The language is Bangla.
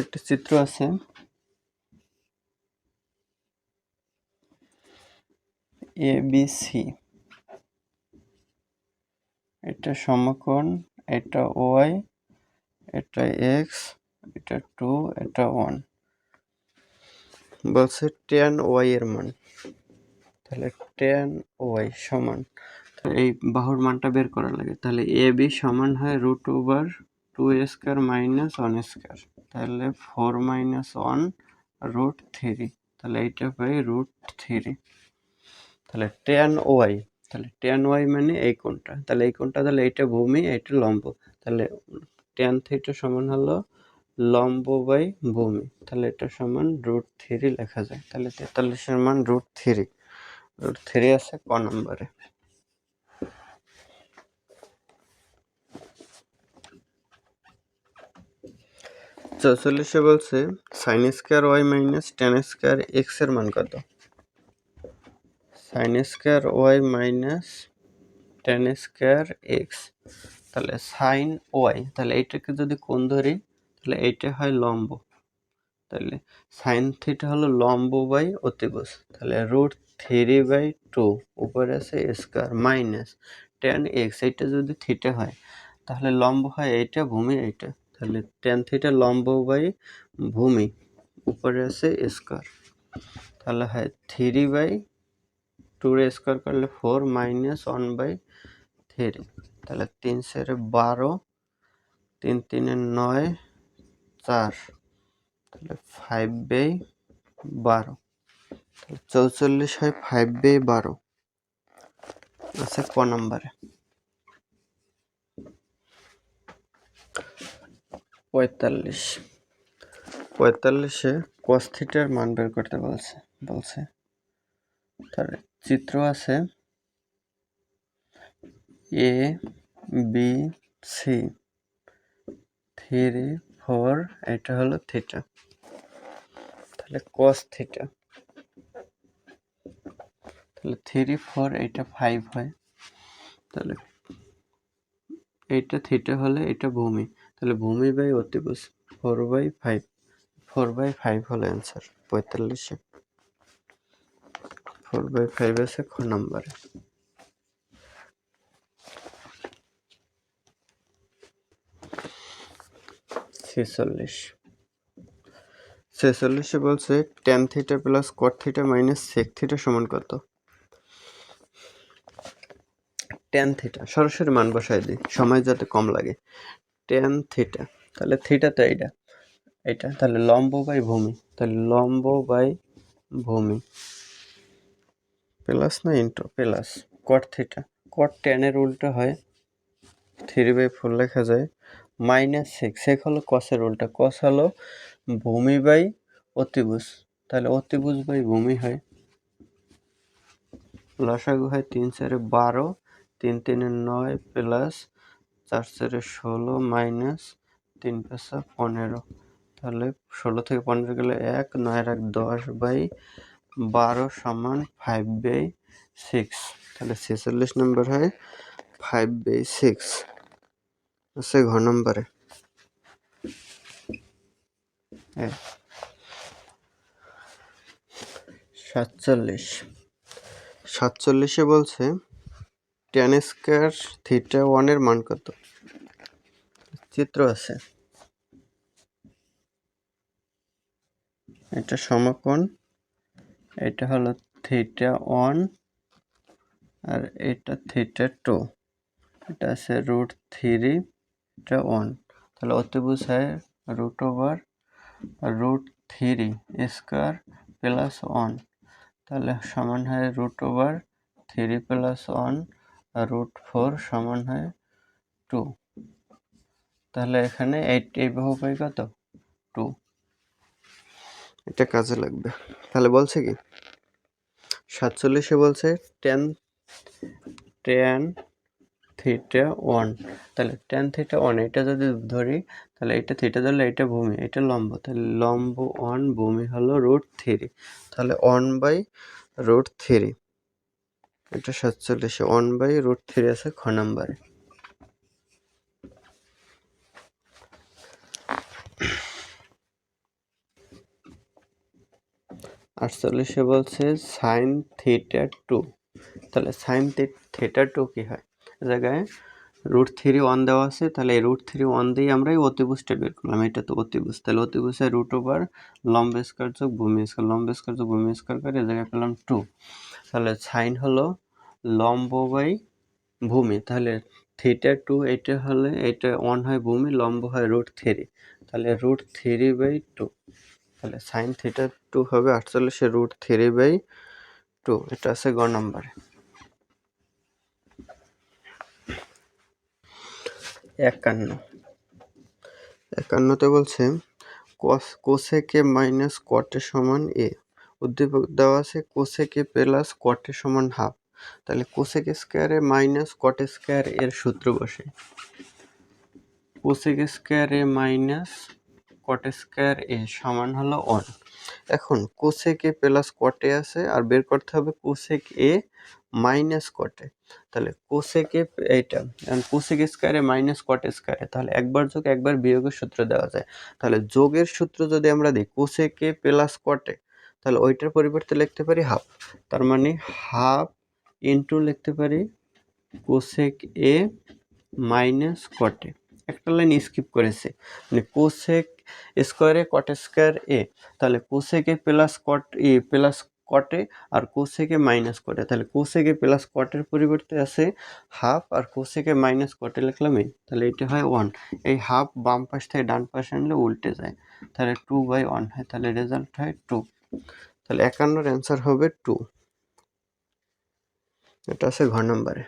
একটা চিত্র আছে ABC, এটা সমকোণ, এটা y, এটা x, এটা 2, এটা 1। বলছে tan y এর মান, তাহলে tan y সমান, এই বাহুর মানটা বের করা লাগে। তাহলে AB সমান হয় √2² মাইনাস 1 স্কয়ার, তাহলে 4 মাইনাস 1 √3, তাহলে এইটা পাই √3। তাহলে tan y, তাহলে tan y মানে এই কোণটা, তাহলে এই কোণটা, তাহলে এইটা ভূমি, এইটা লম্ব, তাহলে tan থিটা সমান হলো লম্ব বাই ভূমি, তাহলে এটা সমান √3 লেখা যায়। তাহলে 43 এর মান √3 আছে ক নম্বরে। চৌচল্লিশে বলছে sin square y minus tan square x এর মান কত? sin square y minus tan square x, তাহলে sin y, তাহলে এইটাকে যদি কোণ ধরি তাহলে এইটা হয় লম্ব, তাহলে sin থিটা হলো লম্ব বাই অতিভুজ, তাহলে √3/2 উপরে আছে স্কয়ার মাইনাস tan x, এইটা যদি থিটা হয় তাহলে লম্ব হয় এইটা, ভূমি এইটা, তাহলে tan থিটা লম্ব বাই ভূমি, উপরে আছে স্কয়ার, তাহলে হয় 3/2 এর স্কয়ার করলে 4 মাইনাস 1/3, তাহলে 3 × 12, 3 × 3 = 9, 4, তাহলে 5/12, তাহলে 44 হয় 5/12 আছে ক নম্বরে। 45-এ cos থিটার মান বের করতে বলছে। তাহলে চিত্র আছে ABC, 3, 4, এটা হলো থিটা, তাহলে cos থিটা, তাহলে 3, 4, এটা 5 হয়, তাহলে এইটা থিটা হলে এটা ভূমি, তাহলে ভূমি বাই অতিভুজ 4/5, 4/5 হলো অ্যান্সার 45-এ। 4/5 আছে খ নম্বরে। 46-এ বলছে tan theta plus cot theta minus sec theta সমান কত? tan থিটা সরাসরি মান বসাই দিই, সময় যাতে কম লাগে। tan থিটা, তাহলে থিটা তো এটা, তাহলে লম্ব বাই ভূমি, তাহলে লম্ব বাই ভূমি প্লাস না into plus cot theta, cot tan এর উল্টো হয় 3/4 লেখা যায়, মাইনাস sec হলো cos এর উল্টা, cos হলো ভূমি বাই অতিভুজ, তাহলে অতিভুজ বাই ভূমি হয়, লসাগু হয় 3 × 12, 3 × 3 = 9 প্লাস 4 × 16 মাইনাস 3 × 5 = 15, তাহলে 16 থেকে 15 গেলে 1, 9 আর 1 10/12 সমান 5/6, তাহলে 46 নম্বর হয় 5/6 আছে ঘ নম্বরে। 47-এ বলছে tan স্কয়ার থিটা 1 এর মান কত? চিত্র আছে, এটা সমকোণ, এটা হলো থিটা 1 আর এটা থিটা 2, এটা আছে √3, এটা 1, তাহলে অতিভুজ হয় √3² প্লাস 1, তাহলে সমান হয় √3 প্লাস 1 আর √4 সমান হয় 2, তাহলে এখানে এই বাহু পাই কত? 2, এটা কাজে লাগবে। তাহলে বলছে কি 47-এ বলছে tan থিটা 1, তাহলে tan থিটা 1 এটা যদি ধরি তাহলে এটা থিটা ধরলে এটা ভূমি, এটা লম্ব, তাহলে লম্ব 1 ভূমি হলো √3, তাহলে 1/√3, এটা 47-এ 1/√3 আছে খ নম্বরে। 48 বলছে সাইন থিটা 2, তাহলে সাইন থিটা 2 কি হয়, এ জায়গায় √3 দেওয়া আছে, তাহলে এই √3 দিয়ে আমরা এই অতিভুজটা বের করলাম, এটা তো অতিভুজ, তাহলে অতিভুজের √/, লম্ব স্কয়ার যোগ ভূমি স্কয়ার, লম্ব স্কয়ার যোগ ভূমি স্কয়ার করে এই জায়গায় পেলাম 2, তাহলে সাইন হলো লম্ব বাই ভূমি, তাহলে থিটা 2 এটা হলে এটা 1 হয় ভূমি, লম্ব হয় √3, তাহলে √3/2, তাহলে সাইন থিটা 2 হবে 48 √3/2, এটা আছে গ নম্বরে। 51তে বলছে কোসেকে মাইনাস কটে সমান এ, উদ্দীপক দেওয়া আছে কোসেকে প্লাস কটে সমান হাফ, তাহলে কোসেক স্কয়ারে মাইনাস কট স্কয়ার এর সূত্র বসে, কোসেক স্কয়ারে মাইনাস কট স্কয়ার এ সমান হলো 1। এখন কোসেক এ প্লাস কটে আছে আর বের করতে হবে কোসেক এ মাইনাস কটে, তাহলে কোসেক এ এইটা কোসেক স্কয়ারে মাইনাস কট স্কয়ারে, তাহলে একবার যোগ একবার বিয়োগের সূত্র দেওয়া যায়, তাহলে যোগের সূত্র যদি আমরা দিই কোসেক এ প্লাস কটে, তাহলে ওইটার পরিবর্তে লিখতে পারি হাফ, তার মানে হাফ ইন্টু লিখতে পারি কোসেক এ মাইনাস কটে, একটা লাইন স্কিপ করেছে, মানে কোসেক স্কয়ারে কট স্কয়ার এ, তাহলে cosec A plus cot A plus কটে আর কোসেক এ মাইনাস কটে, তাহলে কোসেক এ প্লাস কটের পরিবর্তে আছে হাফ আর কোসেক এ মাইনাস কটে লিখলাম এই, তাহলে এটা হয় 1, এই হাফ বাম পাশ থেকে ডান পাশে আনলে উল্টে যায়, তাহলে 2/1 হয়, তাহলে রেজাল্ট হয় 2, তাহলে 51 অ্যান্সার হবে 2, এটা আছে ঘ নম্বরে।